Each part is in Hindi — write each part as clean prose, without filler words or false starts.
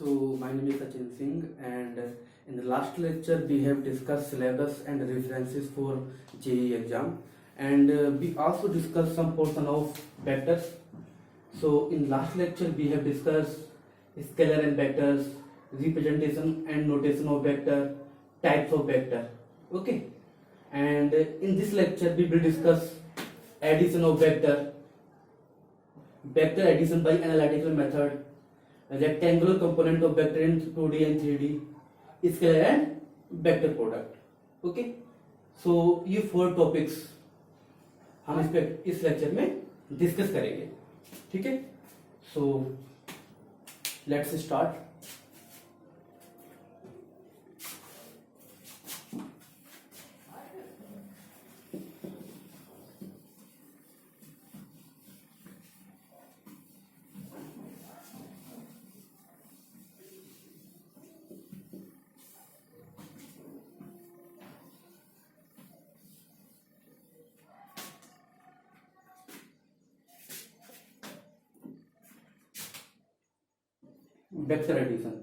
So my name is Sachin Singh, and in the last lecture we have discussed syllabus and references for JEE exam, and we also discussed some portion of vectors. So in last lecture we have discussed scalar and vectors, representation and notation of vector, types of vector. Okay, and in this lecture we will discuss addition of vector, vector addition by analytical method, rectangular component of vector in 2D and 3D, scalar and vector product. Okay, so ये 4 टॉपिक्स हम इस लेक्चर में डिस्कस करेंगे. ठीक है, so let's start. Vector addition.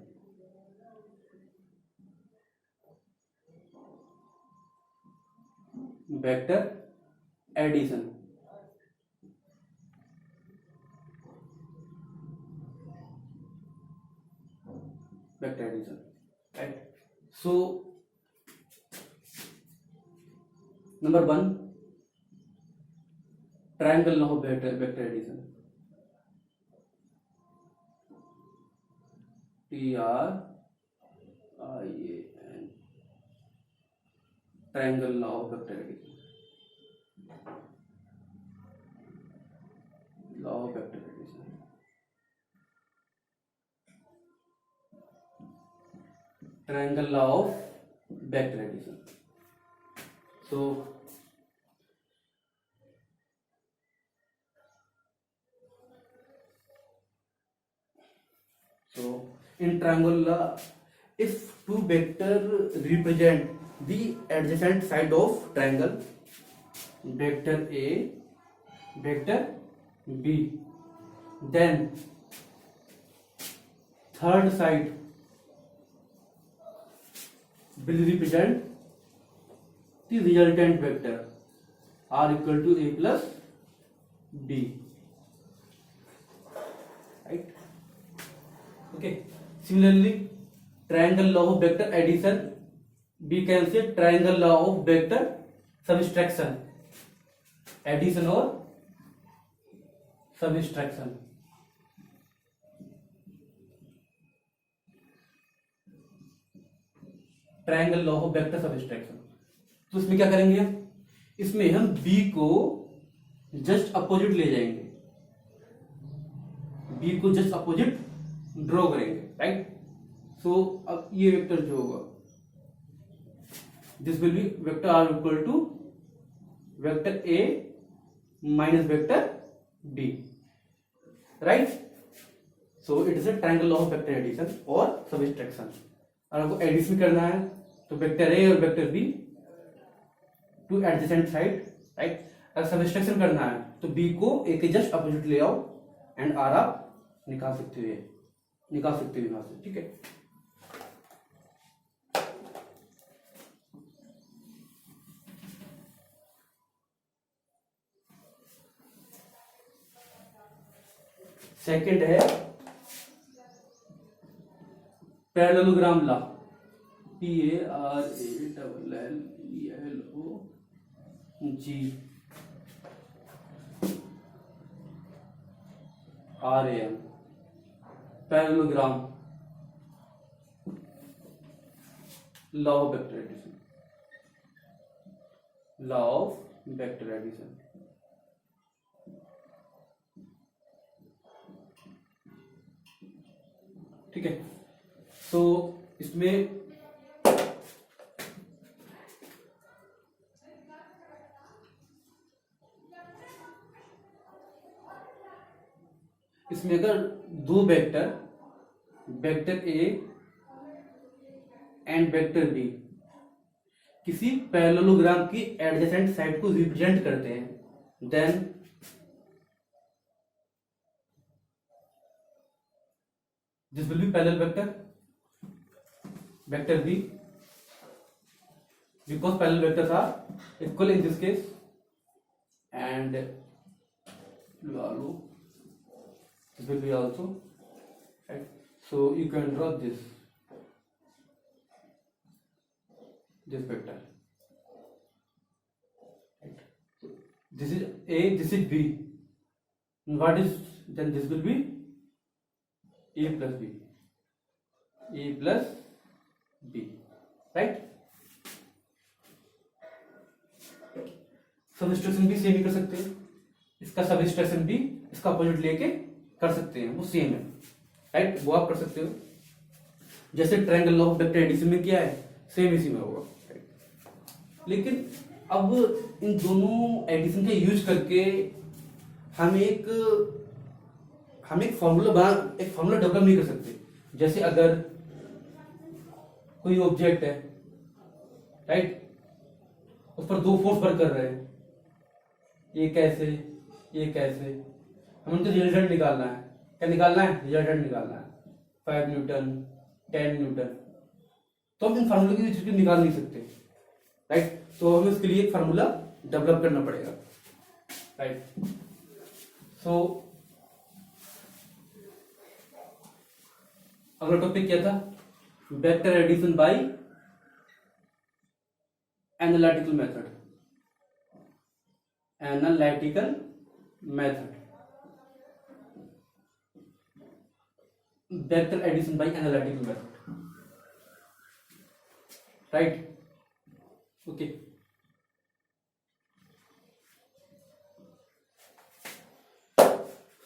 Vector addition. Vector addition. Right. So number 1, triangle law of vector addition. TRIAN, triangle law of vector addition. Law of vector addition. Triangle law of vector addition. So in triangle law, if two vectors represent the adjacent side of triangle, vector A, vector B, then third side will represent the resultant vector R equal to A plus B. Right? Okay. Similarly, triangle law of vector addition, we can say triangle law of vector subtraction, addition or subtraction. Triangle law of vector subtraction. तो इसमें क्या करेंगे, इसमें हम b को जस्ट अपोजिट ले जाएंगे, b को जस्ट अपोजिट ड्रॉ करेंगे. राइट. सो अब ये वेक्टर जो होगा, this will be vector R equal to vector a minus vector b. Right. So it is a triangle law of vector addition और सबट्रैक्शन. और आपको एडिशन करना है तो वेक्टर ए और vector B two adjacent side. Right. अगर सबट्रैक्शन करना है तो बी को ए के जस्ट अपोजिट ले आओ एंड आर आप निकाल सकते हो यहां से. ठीक है. सेकंड है parallelogram law, PARALLOG, parallelogram law of vector addition. Law of vector addition. ठीक है. तो इसमें अगर दो vector, vector A and vector B, किसी पैरेललोग्राम की एडजेसेंट साइड को रिप्रेजेंट करते हैं, then this will be parallel vector B, because parallel vectors are equal in this case, and this will be also right. So you can draw this vector, right. This is A, this is B. What is then? This will be A plus B, right. सबस्ट्रेशन भी सेम ही कर सकते हैं, इसका सबस्ट्रेशन भी इसका अपोजिट लेके कर सकते हैं, वो सेम है, राइट. वो आप कर सकते हो. जैसे triangle law of vector addition में क्या है, सेम इसी में होगा, राइट. लेकिन अब इन दोनों एडिशन का यूज करके हम एक फॉर्मूला डेवलप नहीं कर सकते. जैसे अगर कोई ऑब्जेक्ट है, राइट, उस पर दो फोर्स वर्क कर रहे हैं, ये कैसे, हमें तो रिजल्टेंट निकालना है. क्या निकालना है? रिजल्टेंट निकालना है. 5 न्यूटन, 10 न्यूटन. तो हम इन फार्मूले की चीज निकाल नहीं सकते, राइट. तो हमें उसके लिए एक फार्मूला डेवलप करना पड़ेगा, राइट. सो अगला टॉपिक क्या था? Vector addition by analytical method. Vector addition by analytical method, right. Okay.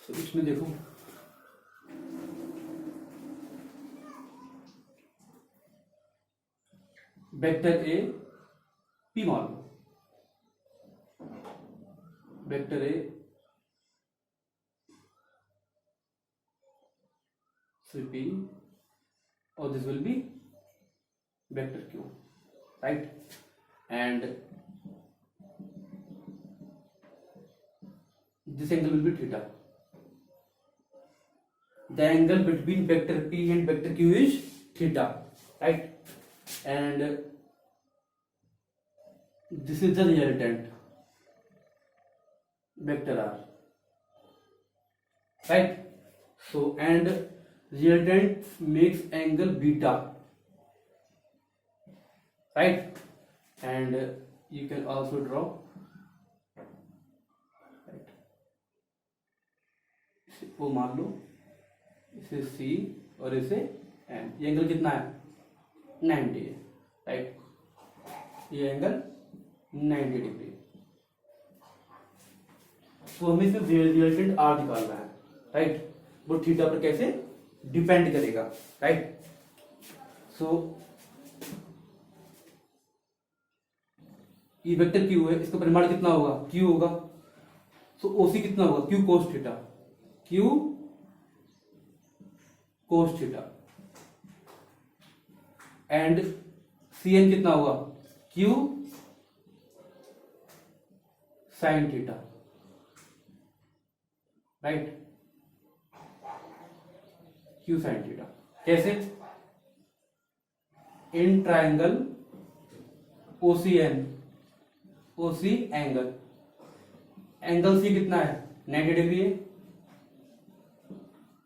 So इसमें देखो वेक्टर ए पी मान लो, vector A P, or this will be vector Q, right. And this angle will be theta. The angle between vector P and vector Q is theta, right. And this is the resultant vector R, right. So and resultant makes angle beta, right. And you can also draw, right. वो मान लो इसे C और इसे M. ये एंगल कितना है? 90 है, राइट. ये एंगल 90 डिग्री. तो हमें इसमें रिजल्टेंट R निकालना है, राइट. वो थीटा पर कैसे डिपेंड करेगा, राइट. सो ये वेक्टर क्यू है, इसका परिमाण कितना होगा? क्यू होगा. सो ओसी कितना होगा? Q cos theta, Q cos theta. And C N कितना होगा? Q sine theta, right. Q sine theta कैसे? In triangle OCN, OC angle C कितना है? 90 डिग्री है.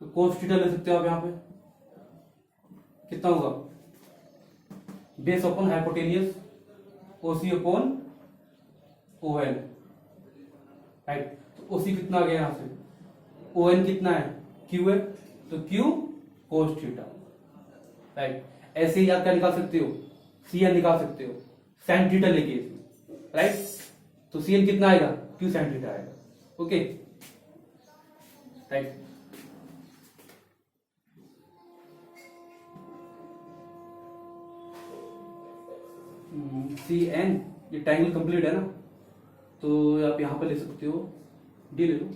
तो कोस थीटा ले सकते हो आप. यहां पे कितना होगा? Base upon hypotenuse, OC upon on, right. तो ओसी कितना आ गया यहां से? ओएन कितना है? क्यू है, तो क्यू कोस थीटा, राइट. ऐसे ही आप क्या निकाल सकते हो? सीएन निकाल सकते हो साइन थीटा लेके इसमें, राइट. तो सीएन कितना आएगा? क्यू साइन थीटा आएगा. Okay, right. सी एन, ये ट्रायंगल कंप्लीट है ना, तो आप यहां पर ले सकते हो, डी ले लो.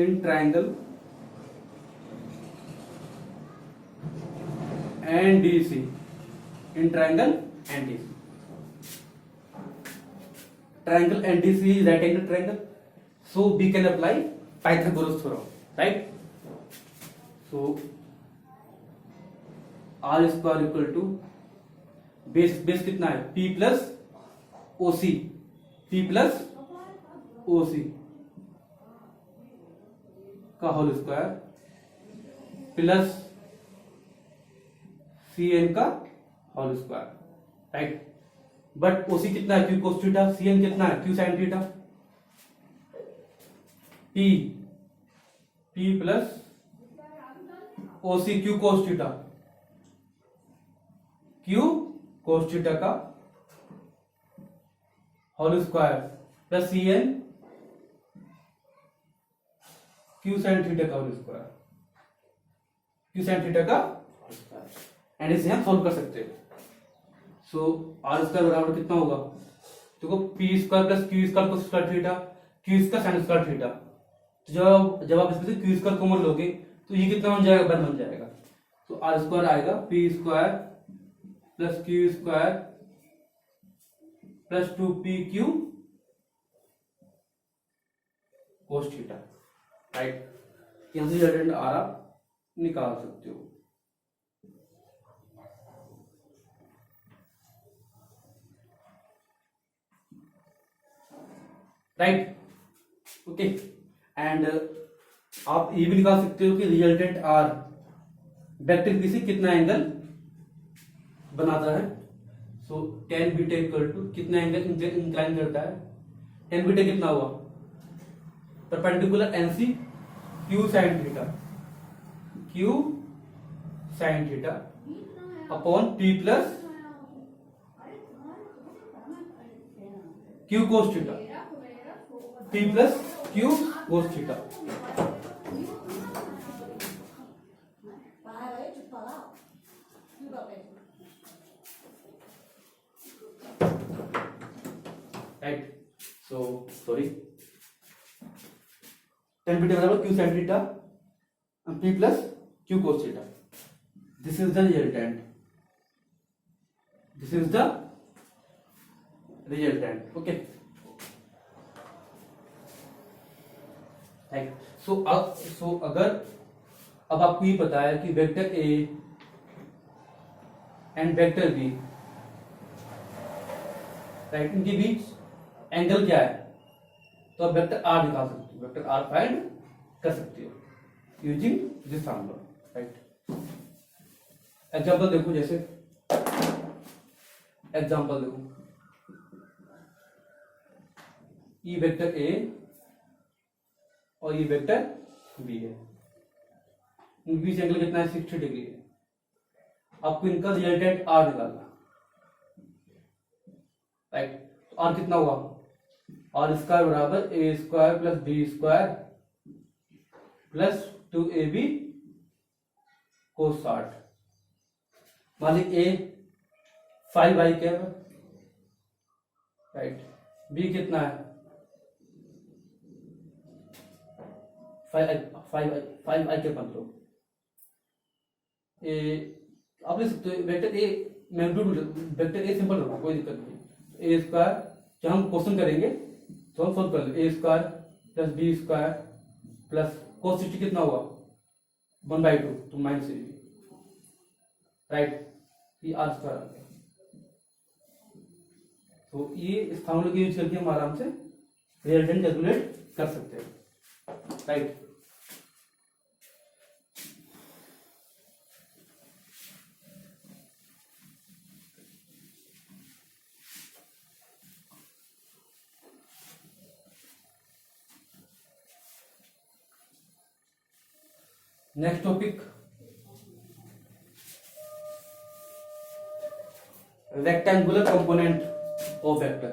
In triangle NDC, in triangle NDC, triangle NDC is right angle triangle, so we can apply Pythagoras theorem, right. So R square equal to base कितना है, P plus OC, P plus OC का whole square plus C N का whole square, right. But OC कितना है, Q cos theta, C N कितना है, Q sine theta, P plus OC Q cos theta, Q cos theta का whole square plus C N Q sine theta का whole square, Q sine theta का होल स्क्वायर, एंड इसे हम सोल्व कर सकते हैं। सो आर स्क्वायर बराबर कितना होगा, देखो P square plus Q square cos square theta, Q square sine square theta. तो जब आप इसमें से क्यू स्क्वायर कॉमन लोगे तो ये कितना बन जाएगा, वन बन जाएगा। तो आर स्क्वायर आएगा P square plus Q square plus 2pq कोस थीटा, राइट। यहां से रिजल्टेंट आर आप निकाल सकते हो। Right, okay. एंड आप ये भी निकाल सकते हो कि रिजल्टेंट आर वेक्टर बी से कितना एंगल बनाता है। So tan beta equal to कितना एंगल इंक्लाइन करता है, टेन बीटा कितना हुआ, perpendicular NC Q sine theta, Q sine theta upon P plus Q cos theta, P plus Q cos theta. Right, so sorry, tan beta बराबर Q sine theta P plus Q cos theta. This is the resultant, this is the resultant, okay. Right, so अगर अब आपको ये पता है कि vector A and vector B, right, इनके बीच एंगल क्या है, तो आप वेक्टर आर निकाल सकते हो, वेक्टर आर फाइंड कर सकते हो using this formula, right. Example देखो, जैसे एग्जांपल देखो, ये वेक्टर ए और ये वेक्टर बी है, इनके बीच एंगल कितना है, 60 डिग्री है। आपको इनका रिजल्टेंट आर निकालना, राइट। तो आर कितना हुआ, आर स्क्वायर बराबर A square plus B square plus 2ab cos 60। मान ली A 5i cap, right, B कितना है 5i कैप, मतलब ए आप लिख सकते हो vector A magnitude, vector a simple रखो, कोई दिक्कत नहीं। ए स्क्वायर जब हम क्वेश्चन करेंगे तो हम सोल्व कर लेंगे, A square plus B square plus cos 60 कितना हुआ 1/2, तो माइनस ए, राइट, ये आर स्क्वायर आ गया। तो ये इस फॉर्मूले का यूज करके हम आराम से रिजल्टेंट कैलकुलेट कर सकते हैं, right. Next topic, rectangular component of vector.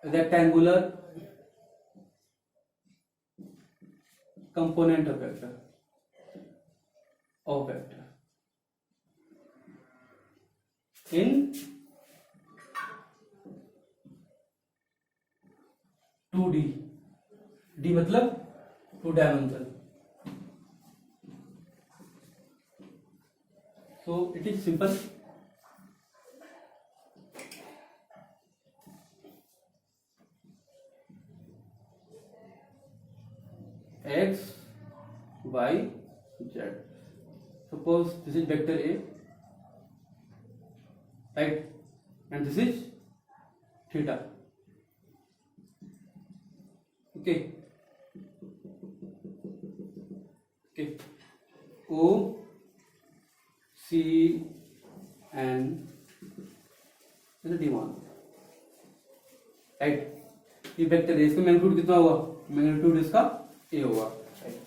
Rectangular component of vector, in 2D, D मतलब 2 dimension. So it is simple, suppose this is vector A, right, and this is theta. Okay, O C N is a D1, right. ये वेक्टर है, इसका मैग्नीट्यूड कितना होगा, मैग्नीट्यूड इसका ए होगा, राइट.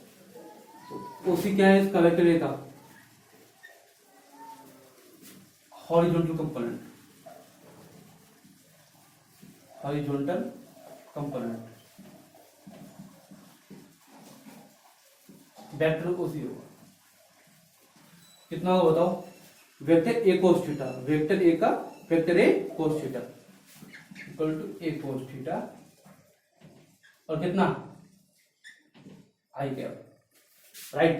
तो ओसी क्या है इसका, वेक्टर ए का horizontal component, horizontal component vector OC होगा. कितना होगा बताओ, vector A cos theta, vector A का vector A cos theta equal to A cos theta, और कितना आई कैप, राइट.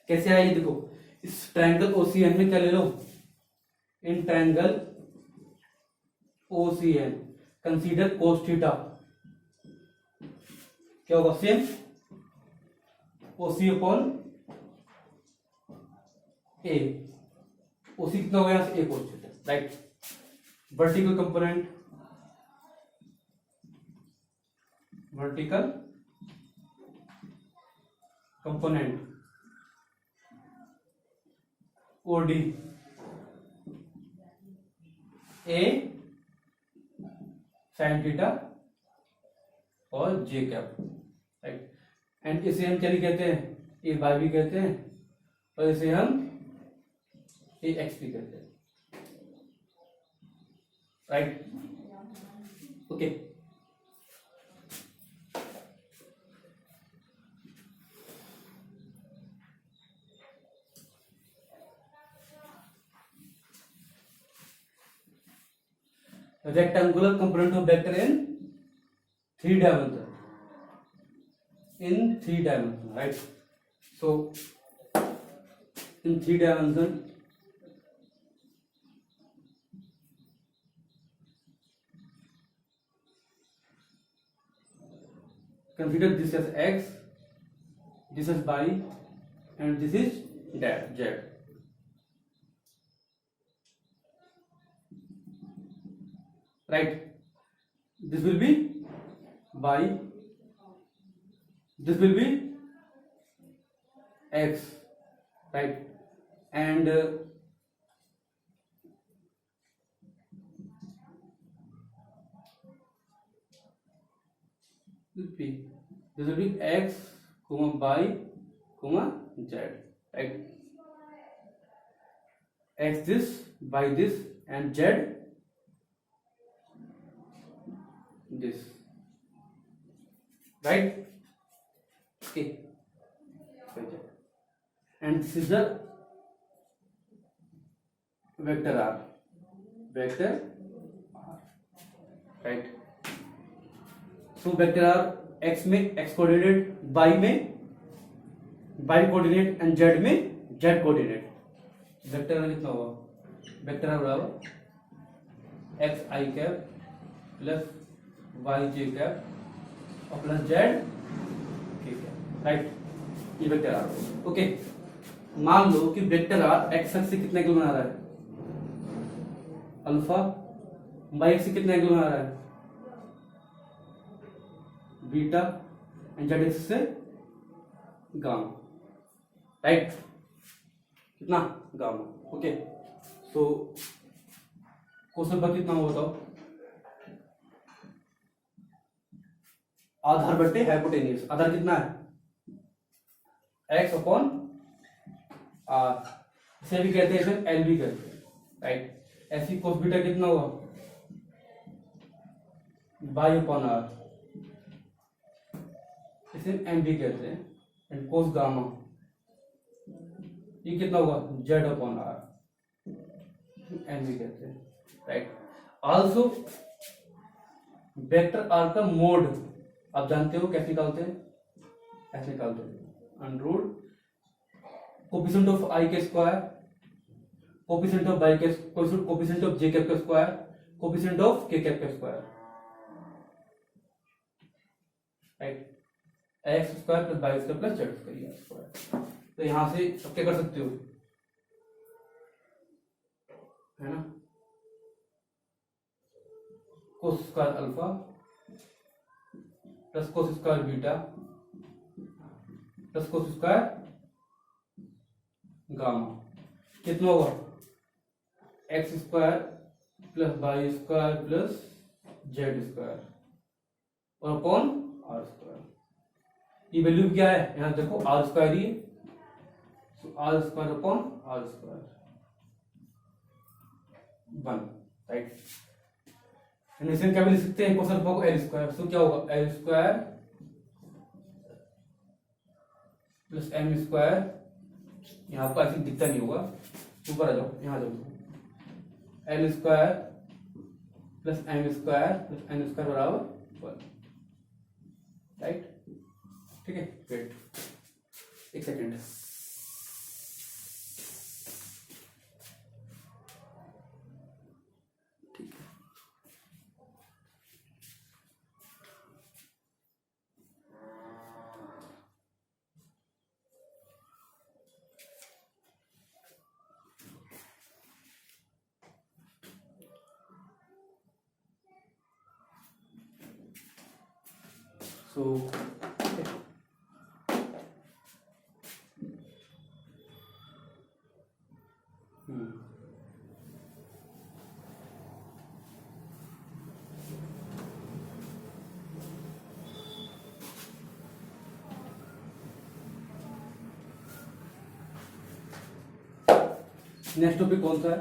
कैसे आएगी देखो, इस ट्रायंगल ओसीएन में क्या ले लो, in triangle OCN consider cos theta, क्या होगा, सेम ओसी अपॉन ए, ओसी कितना हो गया, A cos theta, right. Vertical component, vertical component OD A sine theta और जे कैप, राइट. एंड इसे हम क्या नहीं कहते हैं, ए वाई भी कहते हैं, और इसे हम ए एक्स भी कहते हैं, right. Okay, rectangular component of vector in 3 dimension, in 3 dimension, right. So in 3 dimension, consider this as x, this is y, and this is z. Right, this will be y, this will be x, right, and this will be x, y, z, right. X this, y this, and z this, right. Okay, and this is the vector r, vector r, right. So vector r x में x कोऑर्डिनेट, y में y कोऑर्डिनेट, एंड z में z कोऑर्डिनेट. वेक्टर r कितना होगा, वेक्टर r बराबर x i cap plus Y J cap और प्लस जेड के कैप, राइट. ये वेक्टर आर. ओके, मान लो कि वेक्टर आर एक्स एक्स से कितना एंगल बना रहा है, अल्फा, वाई एक्स से कितना एंगल बना रहा है, बीटा, एंड जेड एक्स से गामा, राइट. कितना, गामा. ओके, सो क्वेश्चन पर कितना हो बताओ, आधार बट्टे हाइपोटेन्यूज, आधार कितना है, एक्स अपॉन आर, इसे भी कहते हैं, एल भी कहते हैं, राइट. ऐसी कोस बीटा कितना हुआ, बाई अपॉन आर, इसे एम भी कहते हैं, एंड कोस गामा ये कितना होगा, जेड अपॉन आर, एम भी कहते हैं, राइट. आल्सो वेक्टर आर का मोड आप जानते हो कैसे निकालते हैं, ऐसे निकालते हैं, अंडर कोफिशिएंट ऑफ आई के स्क्वायर, कोफिशिएंट ऑफ वाई के, कोफिशिएंट ऑफ जे कैप का square, coefficient of K cap का square, right. X square plus Y square plus Z square. तो यहां से अब क्या कर सकते हो, है ना, cos square alpha plus cos square beta plus cos square gamma कितना होगा, X square plus Y square plus Z square और अपॉन आर स्क्वायर। ये वैल्यू क्या है, यहां देखो आर स्क्वायर ही, तो R square upon R square 1, right. इसे क्या भी लिख सकते हैं, कोस अल्फा को एल स्क्वायर, तो क्या होगा L square plus M square, यहाँ आपको ऐसे दिखता नहीं होगा, ऊपर आ जाओ, यहाँ जाओ, L square plus M square plus N square बराबर 1, राइट। ठीक है, वेट एक सेकेंड। ठीक है, सो नेक्स्ट टॉपिक कौन सा है,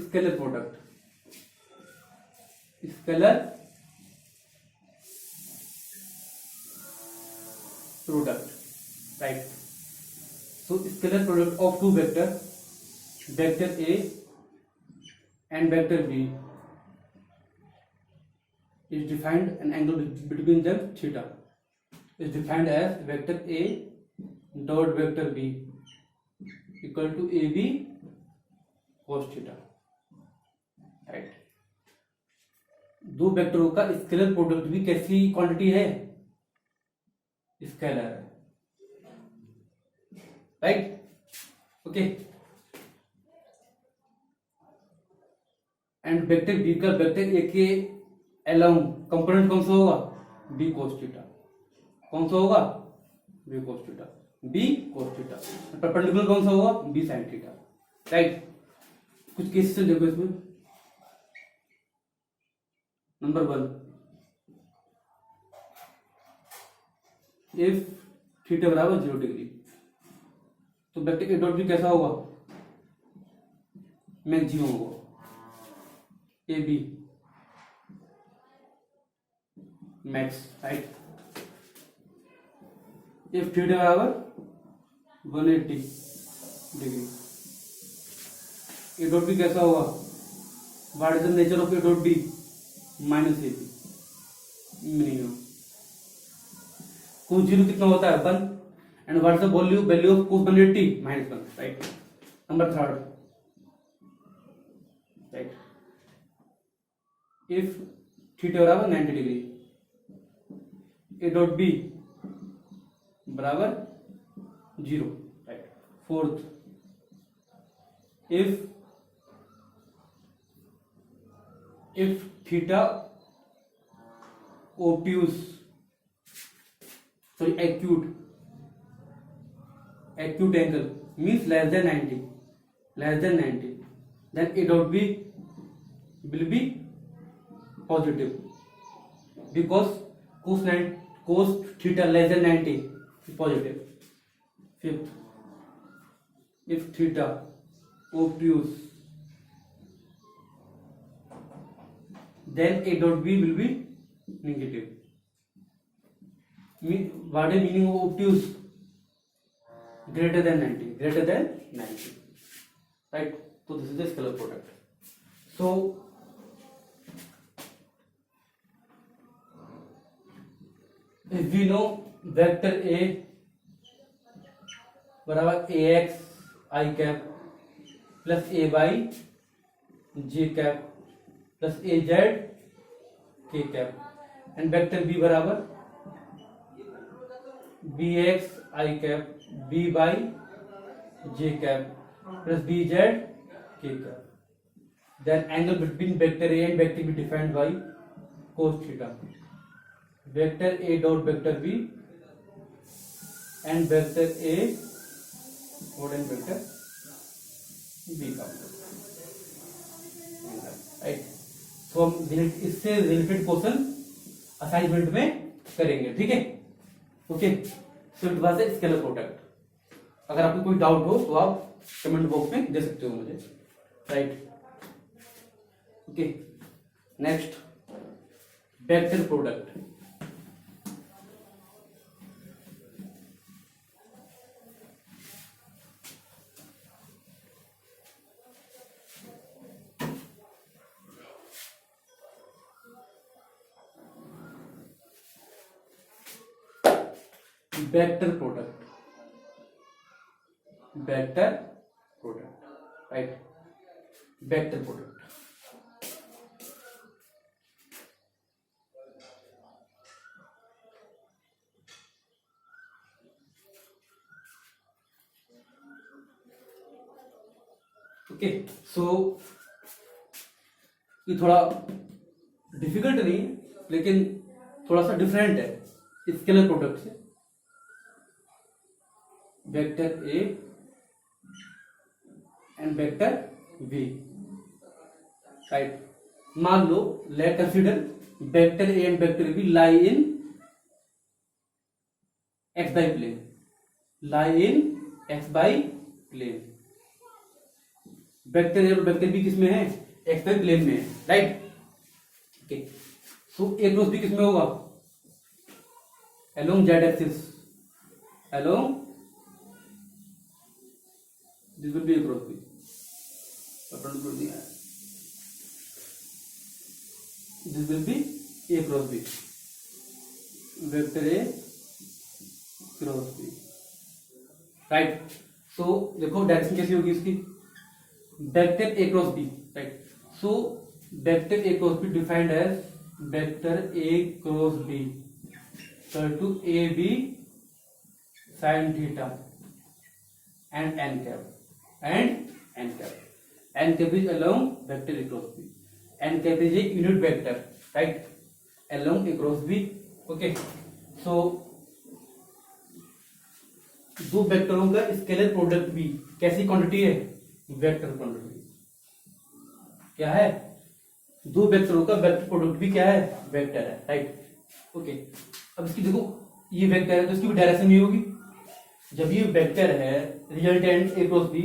scalar product, scalar product, right. So scalar product of two vector, vector A and vector B is defined an angle between them theta is defined as vector a dot vector b equal to ab cos theta, right. दो वेक्टरों का स्केलर प्रोडक्ट भी कैसी क्वांटिटी है, स्केलर है, right, okay. And vector B का वेक्टर ए के अलाउंग कंपोनेंट कौन सा होगा, बी कोस थीटा, कौन सा होगा, B cos theta, B cos theta, perpendicular कौन सा होगा, बी साइन थीटा, राइट। कुछ केसेस देखो इसमें, नंबर 1, इफ थीटा बराबर 0 डिग्री, तो वेक्टर ए डॉट बी कैसा होगा, मैक्सिमम होगा, A B max, right. If theta बराबर 180 डिग्री, ए डॉट बी कैसा होगा, what is the nature of A dot B, minus A B minimum, cos 0 कितना होता है 1, and what is the value of cos 180 -1, right. Number 3, right, if theta बराबर 90 डिग्री, ए डॉट बी बराबर 0, right. 4th, if theta obtuse, sorry, acute angle means less than 90, then a dot b will be positive because cos theta less than 90 is positive. 5th, if theta obtuse, then a dot b will be negative. What is meaning of obtuse? Greater than 90, right? So this is the scalar product. So if we know vector a बराबर ax I cap plus ay j cap plus az k cap, and vector b बराबर बी एक्स आई cap B Y J cap plus B Z के cap. Then angle between vector A and vector B defined by cos theta. Vector A dot vector B and vector A what and vector B का राइट. तो हम इससे रिलेटेड क्वेश्चन असाइनमेंट में करेंगे. ठीक है. Okay. So it was a scalar product. अगर आपको कोई डाउट हो तो आप कमेंट बॉक्स में दे सकते हो मुझे. Right. Okay, next vector product. Vector product. Vector product. Right. Vector product. Okay. So ये थोड़ा डिफिकल्ट नहीं है लेकिन थोड़ा सा डिफरेंट है स्केलर प्रोडक्ट से. Vector A and vector B. Right. मान लो let consider vector A and vector B lie in X Y plane. Lie in X Y plane. Vector A और वेक्टर बी किस में है? एक्स वाई प्लेन में है. Right. Okay. So A cross B किस में होगा? Along Z axis. Along this will be A cross B. Perpendicular दिया है. This will be A cross B. Vector A cross B. Right. So देखो डायरेक्शन कैसी होगी इसकी? Vector A cross B. Right. So vector A cross B defined as vector A cross B equal to A B sine theta and N cap N cap is along vector A cross B. N cap is a unit vector. Right. Along A cross B. Okay. So दो वेक्टरों का स्केलर प्रोडक्ट भी कैसी क्वांटिटी है? Vector quantity. क्या है? दो वेक्टरों का वेक्टर प्रोडक्ट भी क्या है? वेक्टर है. राइट. ओके. अब इसकी देखो ये वेक्टर है तो इसकी भी डायरेक्शन ये होगी. जब ये वेक्टर है रिजल्टेंट ए क्रॉस बी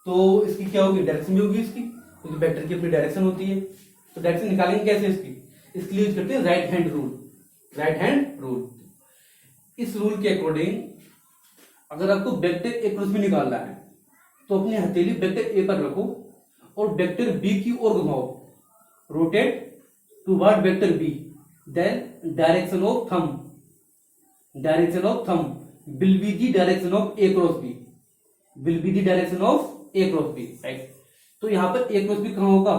तो इसकी क्या होगी? डायरेक्शन भी होगी इसकी क्योंकि वेक्टर की अपनी डायरेक्शन होती है. तो डायरेक्शन निकालेंगे कैसे इसकी? इसके लिए यूज करते हैं right hand rule. Right hand rule. इस रूल के अकॉर्डिंग अगर आपको वेक्टर ए क्रॉस बी निकालना है तो अपनी हथेली वेक्टर ए पर रखो और वेक्टर बी की ओर घुमाओ. Rotate toward vector B. Then direction of thumb will be the direction of a cross b. will be the direction of a cross b. Right. तो यहां पर a क्रॉस b कहां होगा?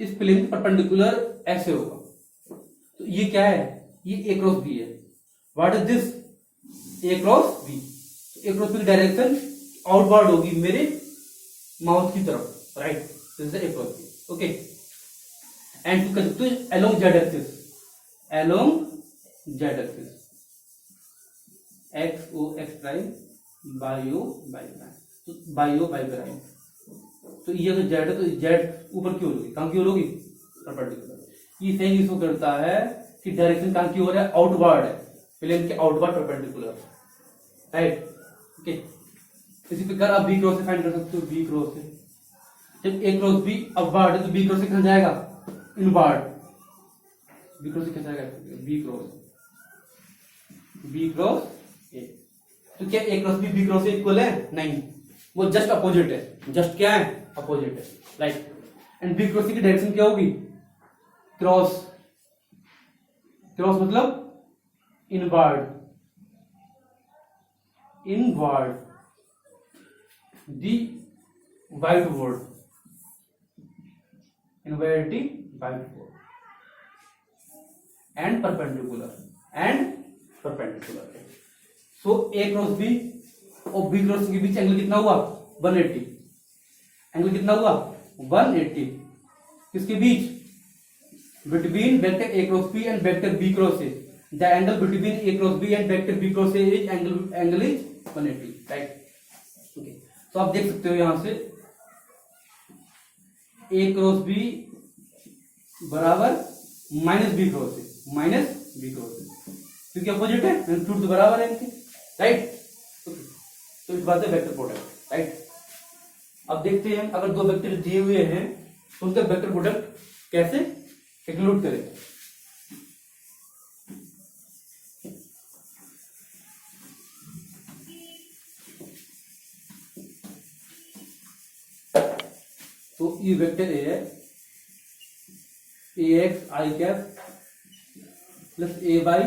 इस प्लेन के परपेंडिकुलर ऐसे होगा. तो ये क्या है? ये a क्रॉस b है. What is this? a cross b. a cross b की डायरेक्शन आउटवर्ड होगी मेरे माउथ की तरफ. Right. This is a cross b. Okay. And to construct along z axis. Along z axis. X O X prime Y O Y prime. तो बाई ओ बाई प्राइम. तो ये तो जेड है तो जेड ऊपर की ओर होगी. कहां की ओर होगी? परपेंडिकुलर. ये सही इसको करता है कि डायरेक्शन कहां की ओर है? आउटवर्ड है. प्लेन के आउटवर्ड परपेंडिकुलर. राइट. ओके. इसी प्रकार आप बी क्रॉस से फाइंड कर सकते हो. बी क्रॉस से जब ए क्रॉस बी अपवर्ड है तो बी क्रॉस से कहां जाएगा? इनवर्ड. बी क्रॉस से क्या जाएगा? B cross A. तो क्या A cross B cross A equal है? नहीं. वो जस्ट अपोजिट है. जस्ट क्या है? अपोजिट है. राइट. एंड बी क्रॉस की डायरेक्शन क्या होगी? क्रॉस. क्रॉस मतलब inward. The white board. Inward the white board. And perpendicular. And perpendicular है। सो ए क्रॉस बी और बी क्रॉस सी के बीच एंगल कितना हुआ 180। एंगल कितना हुआ 180 किसके बीच between vector A cross B and vector B cross A. The angle between A cross B and vector B cross A is angle is 180 right. Okay तो आप देख सकते हो यहां से ए क्रॉस बी बराबर माइनस बी क्रॉस ए क्योंकि अपोजिट है टू तो बराबर है इनके राइट। तो इस बात है वेक्टर प्रोडक्ट राइट। अब देखते हैं अगर दो वेक्टर दिए हुए हैं तो उनका वेक्टर प्रोडक्ट कैसे कैलकुलेट करें। तो ये वेक्टर ए है A x I cap plus A y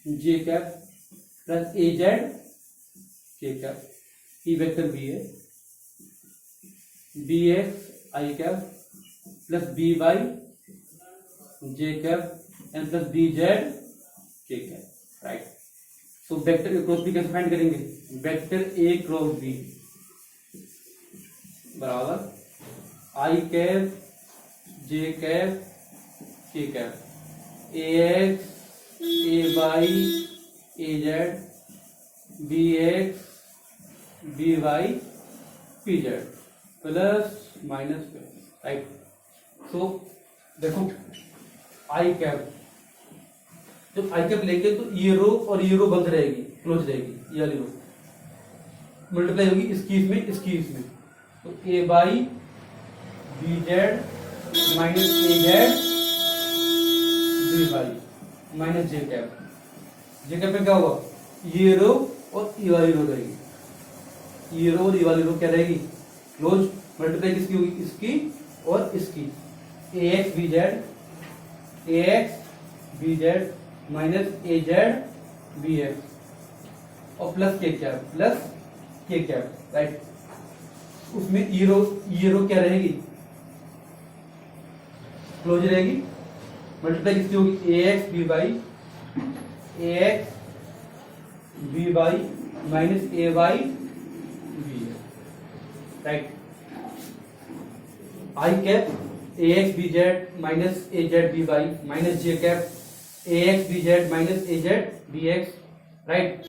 J cap plus A z के कैप। ई वेक्टर बी है B x I cap plus B y J cap and plus B Z के cap right. So vector A cross B कैसे फाइंड करेंगे। वेक्टर ए क्रॉस बी बराबर i cap j cap k cap A x A y A z B x B y p z plus minus right. So देखो आई कैप जब आई कैप लेंगे तो ये रो और ये रो बंद रहेगी क्लोज रहेगी ये वाली रो मल्टीप्लाई होगी इसकी इसमें तो A by B z minus A z B y minus j cap में क्या होगा ये रो और ये वाली रो रहेगी ये रो और ये वाली रो क्या रहेगी क्लोज मल्टीप्लाई किसकी होगी इसकी और इसकी ए x B z minus A z B x और प्लस के कैप राइट। उसमें ये रो क्या रहेगी क्लोज रहेगी मल्टीप्लाई किसकी होगी A x B y minus A y B right. I cap A x B z minus A z B y minus j cap A x B z minus A z B x right.